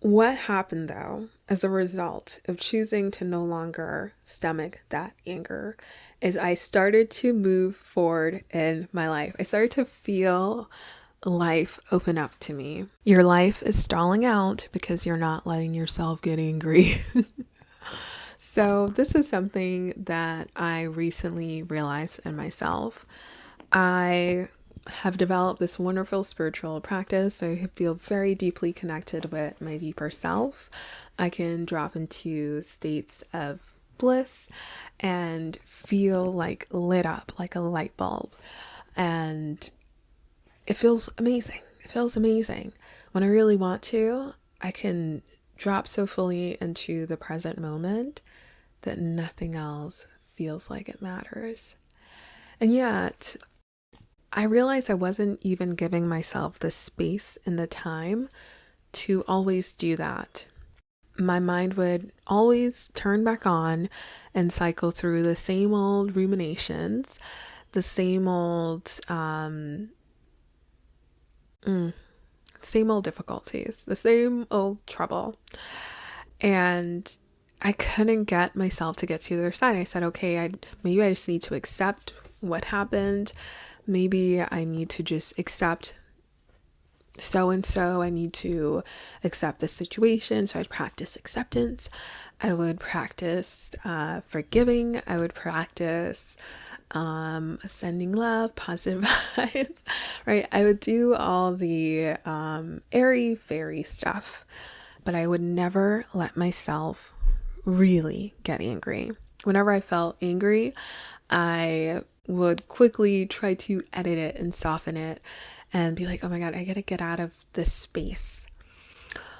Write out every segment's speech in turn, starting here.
What happened though, as a result of choosing to no longer stomach that anger, is I started to move forward in my life. I started to feel life open up to me. Your life is stalling out because you're not letting yourself get angry. So, this is something that I recently realized in myself. I have developed this wonderful spiritual practice. I feel very deeply connected with my deeper self. I can drop into states of bliss and feel like lit up like a light bulb. And it feels amazing. It feels amazing. When I really want to, I can drop so fully into the present moment that nothing else feels like it matters. And yet, I realized I wasn't even giving myself the space and the time to always do that. My mind would always turn back on and cycle through the same old ruminations, the same old difficulties, the same old trouble. And I couldn't get myself to get to the other side. I said, okay, maybe I just need to accept what happened. Maybe I need to just accept so and so. I need to accept the situation. So I'd practice acceptance. I would practice forgiving. I would practice sending love, positive vibes, right? I would do all the airy fairy stuff, but I would never let myself really get angry. Whenever I felt angry, I would quickly try to edit it and soften it and be like, oh my God, I gotta get out of this space.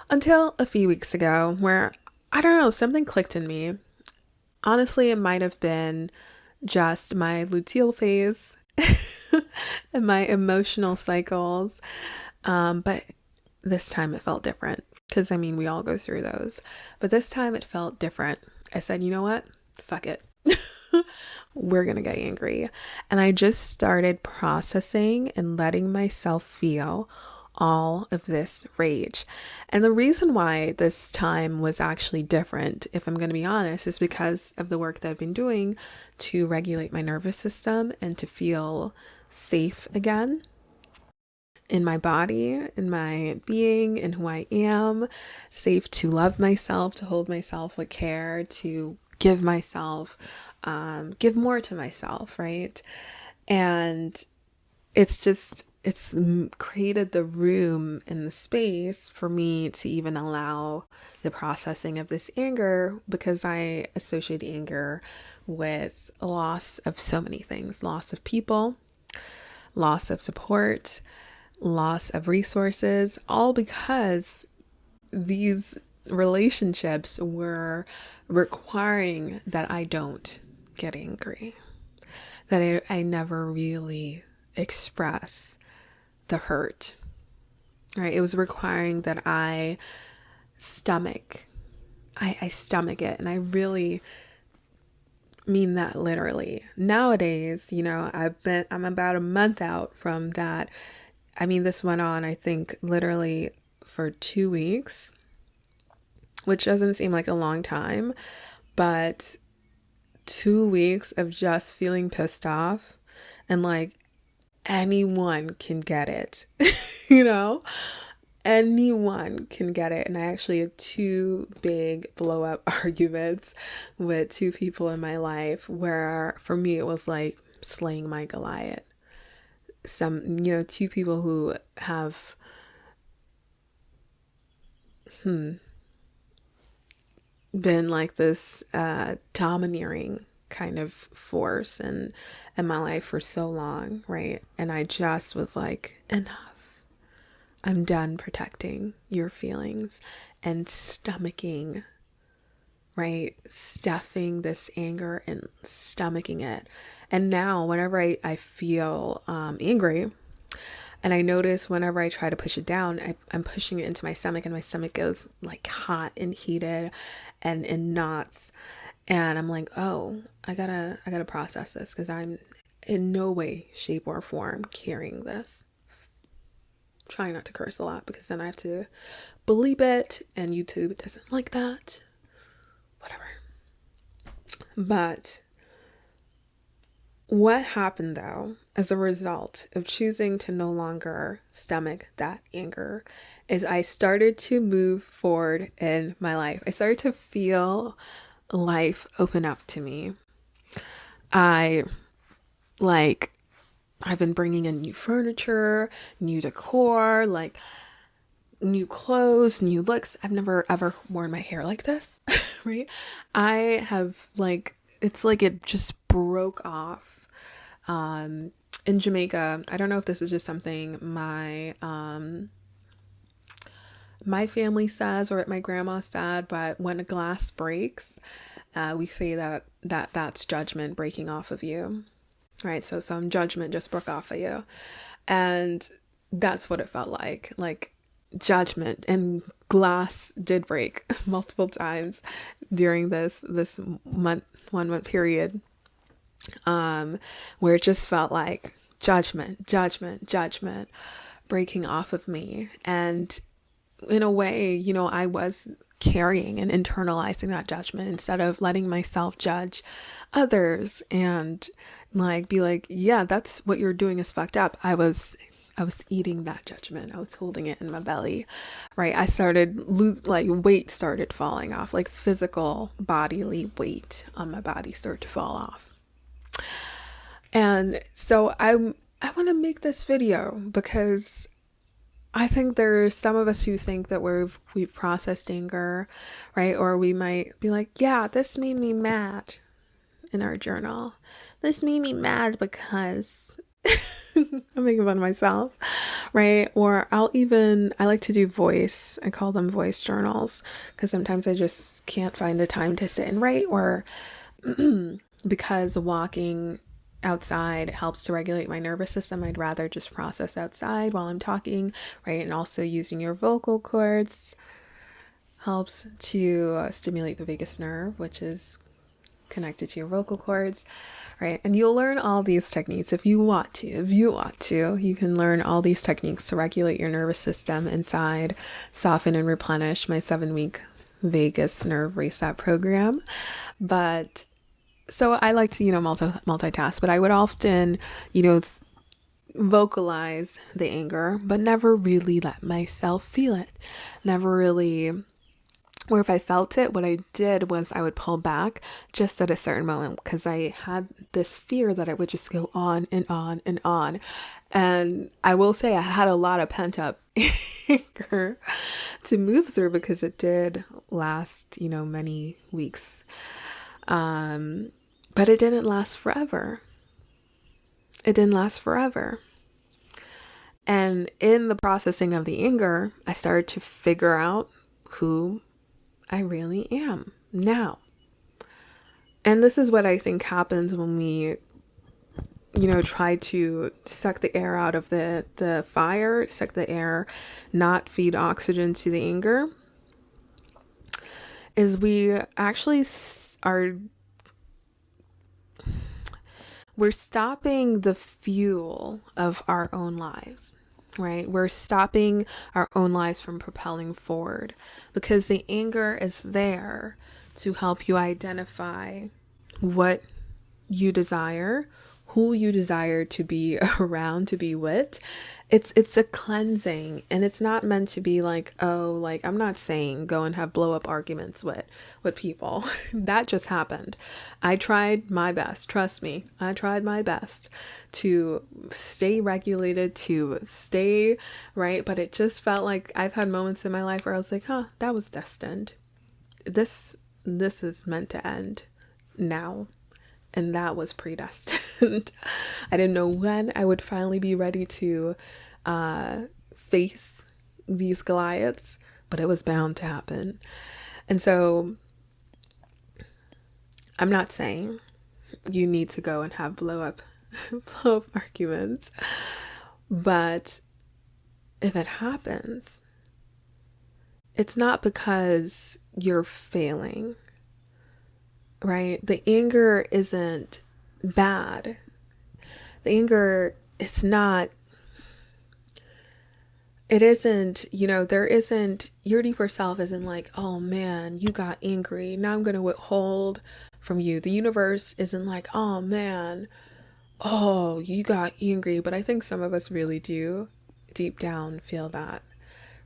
Until a few weeks ago, where I don't know, something clicked in me. Honestly, it might have been just my luteal phase and my emotional cycles. But this time it felt different because I mean, we all go through those. But this time it felt different. I said, you know what? Fuck it. We're going to get angry. And I just started processing and letting myself feel all of this rage. And the reason why this time was actually different, if I'm going to be honest, is because of the work that I've been doing to regulate my nervous system and to feel safe again in my body, in my being, in who I am, safe to love myself, to hold myself with care, to give myself, give more to myself, right? And it's created the room and the space for me to even allow the processing of this anger, because I associate anger with a loss of so many things: loss of people, loss of support, loss of resources, all because these relationships were requiring that I don't get angry, that I never really express the hurt, right? It was requiring that I stomach, I stomach it. And I really mean that literally. Nowadays, I'm about a month out from that. I mean, this went on, I think, literally for 2 weeks, which doesn't seem like a long time, but 2 weeks of just feeling pissed off and like anyone can get it, you know? Anyone can get it. And I actually had two big blow up arguments with two people in my life where for me it was like slaying my Goliath. Two people who have been like this domineering kind of force in my life for so long, right? And I just was like, enough. I'm done protecting your feelings and stomaching, right? Stuffing this anger and stomaching it. And now whenever I feel angry, and I notice whenever I try to push it down, I'm pushing it into my stomach, and my stomach goes like hot and heated and in knots. And I'm like, oh, I gotta process this, because I'm in no way, shape, or form carrying this trying not to curse a lot because then I have to bleep it and YouTube doesn't like that. Whatever. But what happened though, as a result of choosing to no longer stomach that anger, is I started to move forward in my life. I started to feel life open up to me. I've been bringing in new furniture, new decor, like new clothes, new looks. I've never ever worn my hair like this, right? I have it's like it just broke off. In Jamaica, I don't know if this is just something my family says or my grandma said, but when a glass breaks, we say that's judgment breaking off of you, right? So some judgment just broke off of you, and that's what it felt like judgment, and glass did break multiple times during this 1 month period, where it just felt like judgment breaking off of me. And in a way, I was carrying and internalizing that judgment instead of letting myself judge others and be like, yeah, that's what you're doing is fucked up. I was eating that judgment. I was holding it in my belly, right? I started weight started falling off, like physical bodily weight on my body started to fall off. And so I want to make this video because I think there's some of us who think that we've processed anger, right? Or we might be like, yeah, this made me mad in our journal. This made me mad because I'm making fun of myself, right? Or I like to do voice. I call them voice journals because sometimes I just can't find the time to sit and write, or because walking outside helps to regulate my nervous system. I'd rather just process outside while I'm talking, right? And also using your vocal cords helps to stimulate the vagus nerve, which is connected to your vocal cords, right? And you'll learn all these techniques if you want to. You can learn all these techniques to regulate your nervous system inside Soften and Replenish, my 7-week vagus nerve reset program. But so I like to, multitask, but I would often, vocalize the anger, but never really let myself feel it. Never really, or if I felt it, what I did was I would pull back just at a certain moment because I had this fear that it would just go on and on and on. And I will say I had a lot of pent up anger to move through because it did last, many weeks. But it didn't last forever. And in the processing of the anger, I started to figure out who I really am now. And this is what I think happens when we, try to suck the air out of the fire, suck the air, not feed oxygen to the anger, is we actually we're stopping the fuel of our own lives, right? We're stopping our own lives from propelling forward because the anger is there to help you identify what you desire, who you desire to be around, to be with. It's a cleansing, and it's not meant to be I'm not saying go and have blow up arguments with people. That just happened. I tried my best. Trust me. I tried my best to stay regulated, to stay right. But it just felt like I've had moments in my life where I was like, that was destined. This is meant to end now. And that was predestined. I didn't know when I would finally be ready to face these Goliaths, but it was bound to happen. And so I'm not saying you need to go and have blow up arguments, but if it happens, it's not because you're failing. Right? The anger isn't bad. The anger, it's not it isn't, there isn't, your deeper self isn't like, oh man, you got angry. Now I'm going to withhold from you. The universe isn't like, oh man, oh, you got angry. But I think some of us really do deep down feel that,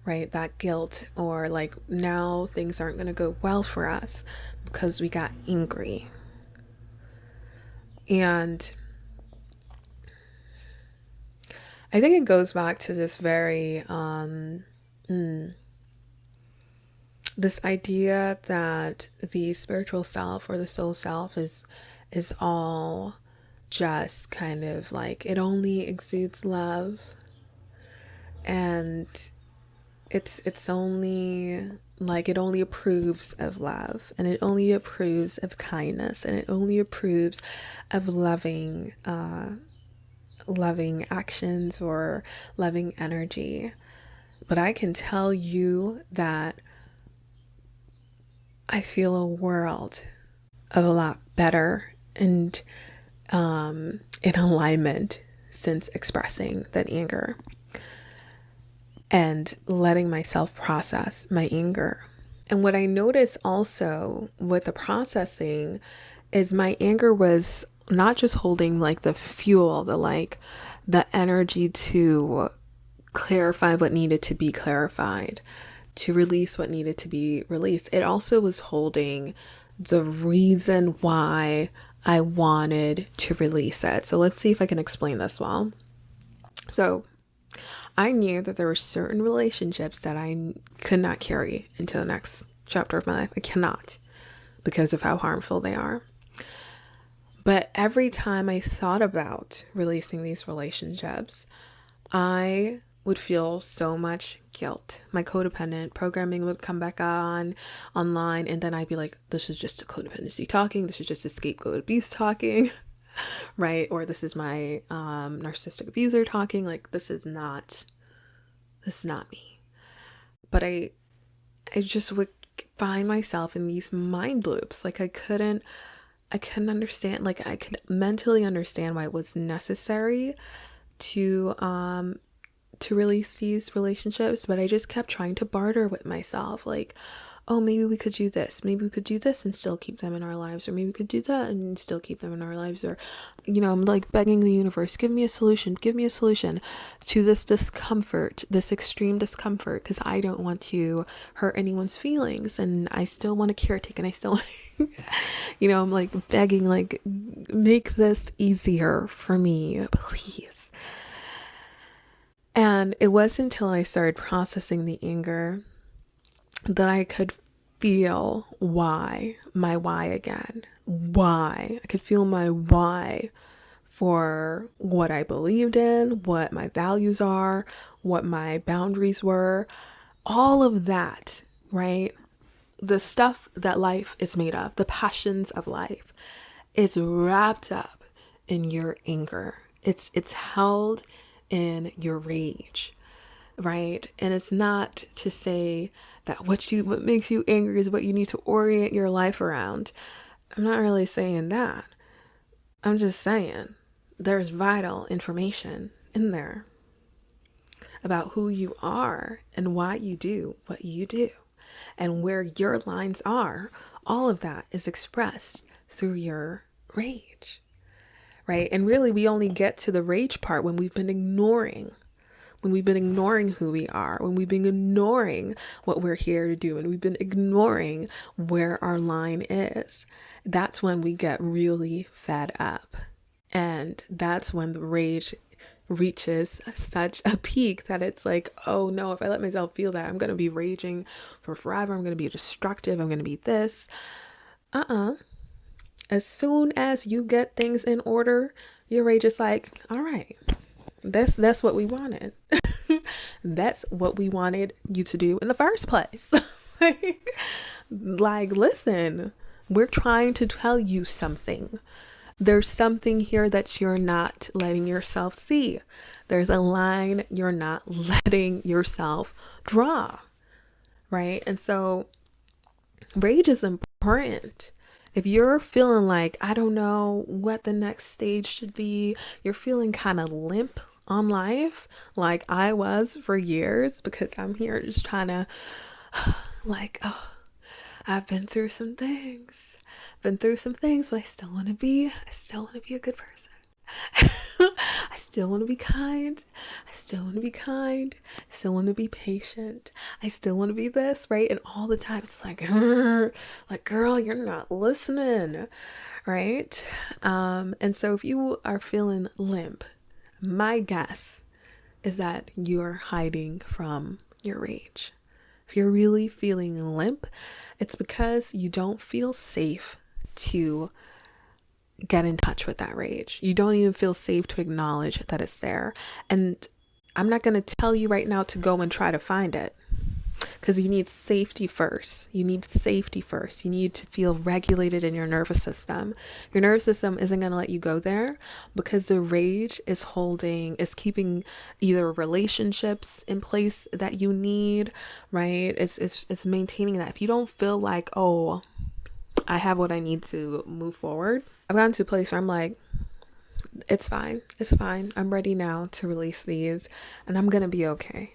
right? That guilt, or like now things aren't going to go well for us because we got angry. And I think it goes back to this very, this idea that the spiritual self or the soul self is all just kind of like, it only exudes love, and it's only like, it only approves of love, and it only approves of kindness, and it only approves of loving actions or loving energy. But I can tell you that I feel a world of a lot better and in alignment since expressing that anger and letting myself process my anger. And what I noticed also with the processing is my anger was not just holding like the fuel, the energy to clarify what needed to be clarified, to release what needed to be released. It also was holding the reason why I wanted to release it. So let's see if I can explain this well. So I knew that there were certain relationships that I could not carry into the next chapter of my life. I cannot, because of how harmful they are. But every time I thought about releasing these relationships, I would feel so much guilt. My codependent programming would come back online, and then I'd be like, this is just a codependency talking. This is just a scapegoat abuse talking, right? Or this is my narcissistic abuser talking. Like, this is not me. But I just would find myself in these mind loops. Like, I couldn't understand, like I could mentally understand why it was necessary to release these relationships, but I just kept trying to barter with myself, like, oh, maybe we could do this, and still keep them in our lives, or maybe we could do that and still keep them in our lives, or I'm like begging the universe, give me a solution to this discomfort, this extreme discomfort, because I don't want to hurt anyone's feelings, and I still want to caretake, and I still I'm like begging, like, make this easier for me, please. And it wasn't until I started processing the anger that I could feel my why again. Why. I could feel my why for what I believed in, what my values are, what my boundaries were, all of that, right? The stuff that life is made of, the passions of life, it's wrapped up in your anger. It's held in your rage, right? And it's not to say that what makes you angry is what you need to orient your life around. I'm not really saying that. I'm just saying there's vital information in there about who you are and why you do what you do and where your lines are. All of that is expressed through your rage, right? And really, we only get to the rage part when we've been ignoring who we are, when we've been ignoring what we're here to do, and we've been ignoring where our line is. That's when we get really fed up. And that's when the rage reaches such a peak that it's like, oh no, if I let myself feel that, I'm going to be raging for forever. I'm going to be destructive. I'm going to be this. As soon as you get things in order, your rage is like, all right, that's what we wanted. That's what we wanted you to do in the first place. like, listen, we're trying to tell you something. There's something here that you're not letting yourself see. There's a line you're not letting yourself draw, right? And so rage is important. If you're feeling like, I don't know what the next stage should be, you're feeling kind of limp, on life like I was for years, because I'm here just trying to like, oh, I've been through some things. But I still want to be a good person. I still want to be kind. I still want to be kind. I still want to be patient. I still want to be this, right? And all the time it's like, girl, you're not listening, right? And so if you are feeling limp, my guess is that you're hiding from your rage. If you're really feeling limp, it's because you don't feel safe to get in touch with that rage. You don't even feel safe to acknowledge that it's there. And I'm not going to tell you right now to go and try to find it, because you need safety first. You need to feel regulated in your nervous system. Your nervous system isn't going to let you go there, because the rage is keeping either relationships in place that you need, right? It's maintaining that. If you don't feel like, oh, I have what I need to move forward, I've gotten to a place where I'm like, it's fine. I'm ready now to release these, and I'm going to be okay.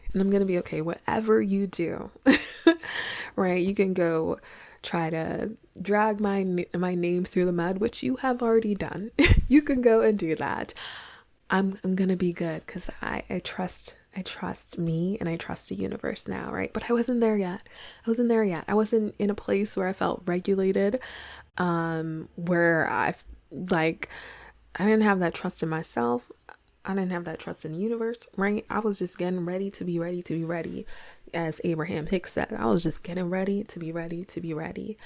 Whatever you do, right? You can go try to drag my name through the mud, which you have already done. You can go and do that. I'm going to be good, because I trust me, and I trust the universe now, right? But I wasn't there yet. I wasn't in a place where I felt regulated, where I didn't have that trust in myself. I didn't have that trust in the universe, right? I was just getting ready to be ready. As Abraham Hicks said, I was just getting ready to be ready,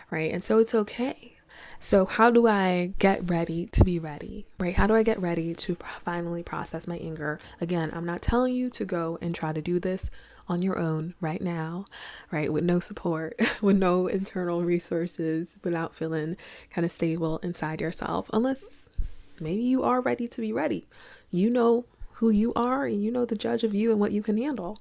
right? And so it's okay. So how do I get ready to be ready, right? How do I get ready to finally process my anger? Again, I'm not telling you to go and try to do this on your own right now, right? With no support, with no internal resources, without feeling kind of stable inside yourself, unless maybe you are ready to be ready. You know who you are, and you know the judge of you and what you can handle.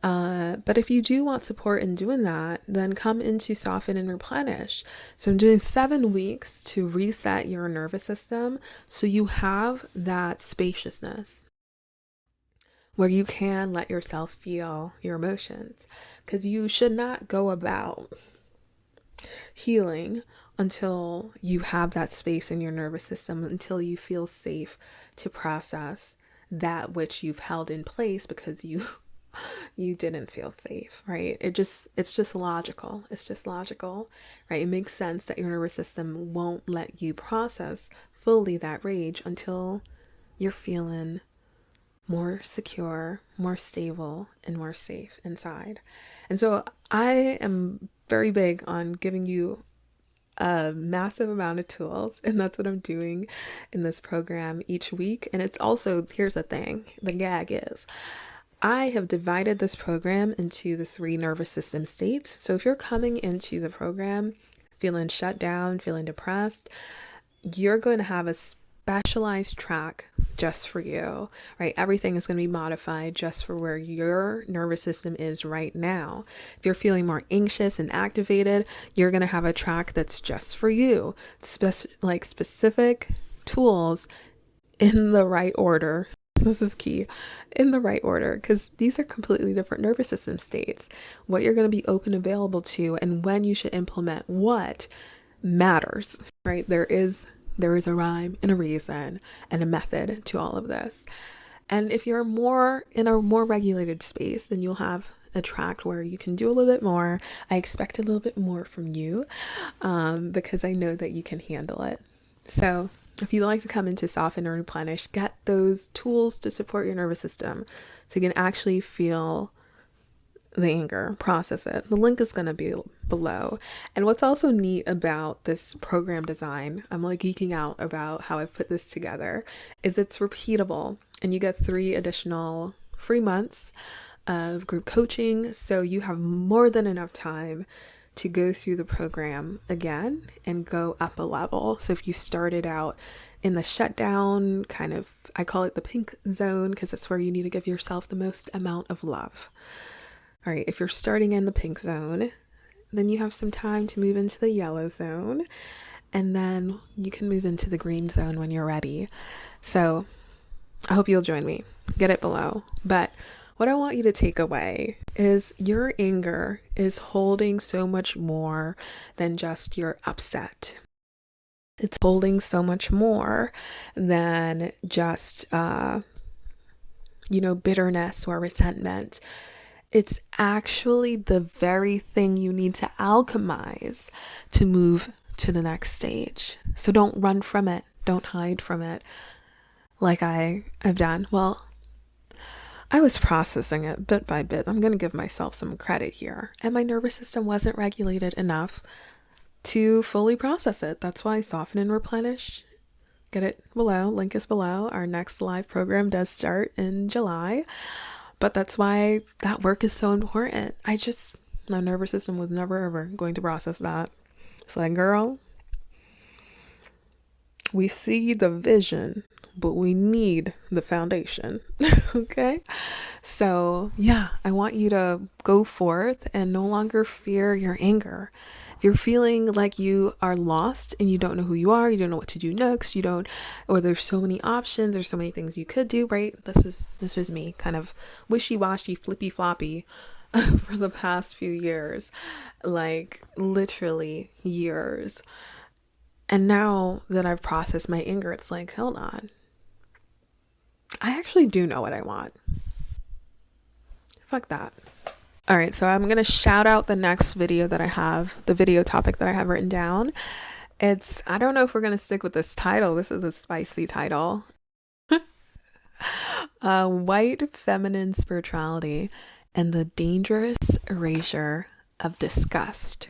But if you do want support in doing that, then come into Soften and Replenish. So I'm doing 7 weeks to reset your nervous system, so you have that spaciousness where you can let yourself feel your emotions, because you should not go about healing until you have that space in your nervous system, until you feel safe to process that which you've held in place because you didn't feel safe, right? It's just logical. Right? It makes sense that your nervous system won't let you process fully that rage until you're feeling more secure, more stable, and more safe inside. And so I am very big on giving you a massive amount of tools, and that's what I'm doing in this program each week. And it's also, here's the thing, the gag is, I have divided this program into the 3 nervous system states. So if you're coming into the program feeling shut down, feeling depressed, you're going to have a specialized track just for you, right? Everything is going to be modified just for where your nervous system is right now. If you're feeling more anxious and activated, you're going to have a track that's just for you. Specific tools in the right order. This is key, in the right order, because these are completely different nervous system states. What you're going to be open available to, and when you should implement what, matters, right? There is a rhyme and a reason and a method to all of this. And if you're in a more regulated space, then you'll have a track where you can do a little bit more. I expect a little bit more from you, because I know that you can handle it. So if you'd like to come into Soften and Replenish, get those tools to support your nervous system so you can actually feel the anger, process it. The link is going to be below. And what's also neat about this program design, I'm like geeking out about how I've put this together, is it's repeatable, and you get 3 additional free months of group coaching. So you have more than enough time to go through the program again and go up a level. So if you started out in the shutdown kind of, I call it the pink zone, because it's where you need to give yourself the most amount of love. All right, if you're starting in the pink zone, then you have some time to move into the yellow zone, and then you can move into the green zone when you're ready. So I hope you'll join me. Get it below. But what I want you to take away is your anger is holding so much more than just your upset. It's holding so much more than just, bitterness or resentment. It's actually the very thing you need to alchemize to move to the next stage. So don't run from it. Don't hide from it like I've done. Well, I was processing it bit by bit. I'm going to give myself some credit here. And my nervous system wasn't regulated enough to fully process it. That's why Soften and Replenish. Get it below. Link is below. Our next live program does start in July. But that's why that work is so important. My nervous system was never ever going to process that. It's like, girl, we see the vision, but we need the foundation. Okay? So yeah, I want you to go forth and no longer fear your anger. If you're feeling like you are lost and you don't know who you are, you don't know what to do next, or there's so many options, there's so many things you could do, right? This was me, kind of wishy-washy, flippy-floppy for the past few years, like literally years. And now that I've processed my anger, it's like, hold on. I actually do know what I want. Fuck that. All right, so I'm going to shout out the next video that I have, the video topic that I have written down. I don't know if we're going to stick with this title. This is a spicy title. White feminine spirituality and the dangerous erasure of disgust.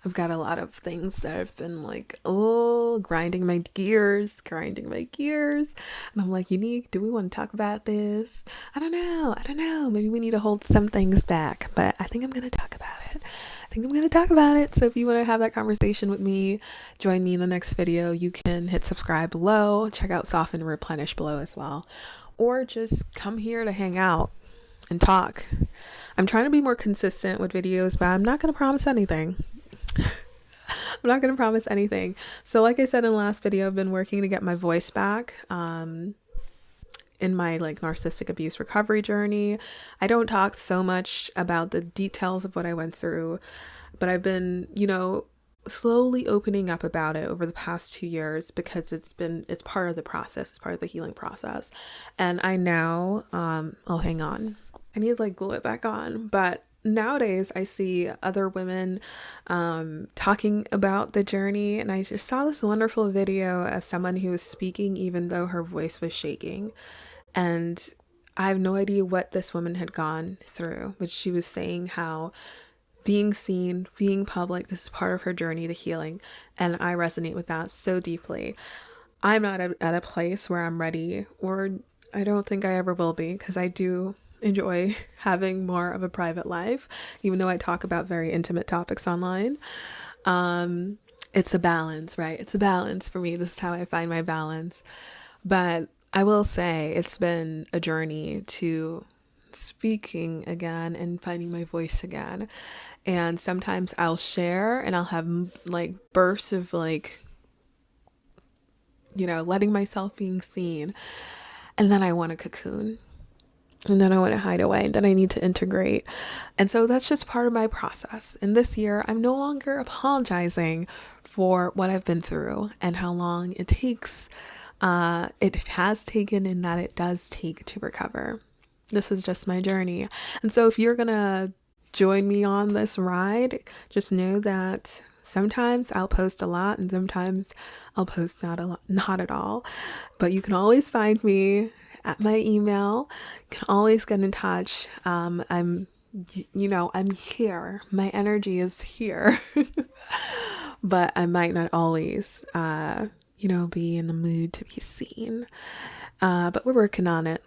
I've got a lot of things that have been like, grinding my gears. And I'm like, Unique, do we want to talk about this? I don't know. Maybe we need to hold some things back, but I think I'm going to talk about it. So if you want to have that conversation with me, join me in the next video. You can hit subscribe below, check out Soften and Replenish below as well, or just come here to hang out and talk. I'm trying to be more consistent with videos, but I'm not going to promise anything. So like I said in the last video, I've been working to get my voice back in my narcissistic abuse recovery journey. I don't talk so much about the details of what I went through, but I've been, slowly opening up about it over the past 2 years because it's part of the process. It's part of the healing process. And I now, hang on. I need to glue it back on, but nowadays I see other women talking about the journey, and I just saw this wonderful video of someone who was speaking even though her voice was shaking, and I have no idea what this woman had gone through, but she was saying how being seen, being public, this is part of her journey to healing, and I resonate with that so deeply. I'm not at a place where I'm ready, or I don't think I ever will be, because I do enjoy having more of a private life, even though I talk about very intimate topics online. It's a balance, right? It's a balance for me. This is how I find my balance. But I will say it's been a journey to speaking again and finding my voice again. And sometimes I'll share and I'll have bursts of letting myself being seen. And then I want to cocoon. And then I want to hide away, and then I need to integrate. And so that's just part of my process. And this year, I'm no longer apologizing for what I've been through and how long it takes. It has taken, and that it does take to recover. This is just my journey. And so if you're going to join me on this ride, just know that sometimes I'll post a lot and sometimes I'll post not at all. But you can always find me at my email. You can always get in touch. I'm here. My energy is here. But I might not always, be in the mood to be seen. But we're working on it.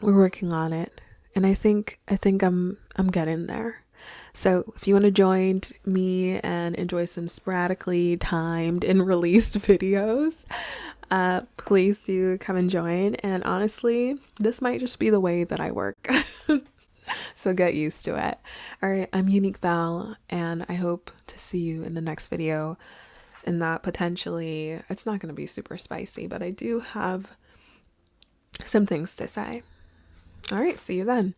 And I think I'm getting there. So if you want to join me and enjoy some sporadically timed and released videos, please do come and join. And honestly, this might just be the way that I work. So get used to it. All right, I'm Unique Val, and I hope to see you in the next video. And that potentially, it's not going to be super spicy, but I do have some things to say. All right, see you then.